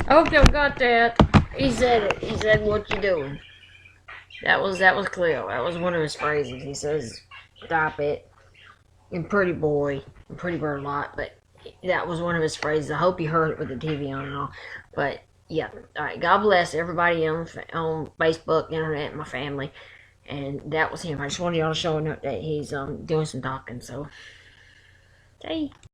I hope y'all got that. He said it. He said, "What you doing?" That was Cleo. That was one of his phrases. He says, "Stop it." And pretty boy, and pretty bird a lot, but that was one of his phrases. I hope you heard it with the TV on and all. But yeah, all right. God bless everybody on Facebook, internet, my family, and that was him. I just wanted y'all to show a note that he's doing some talking. So, hey.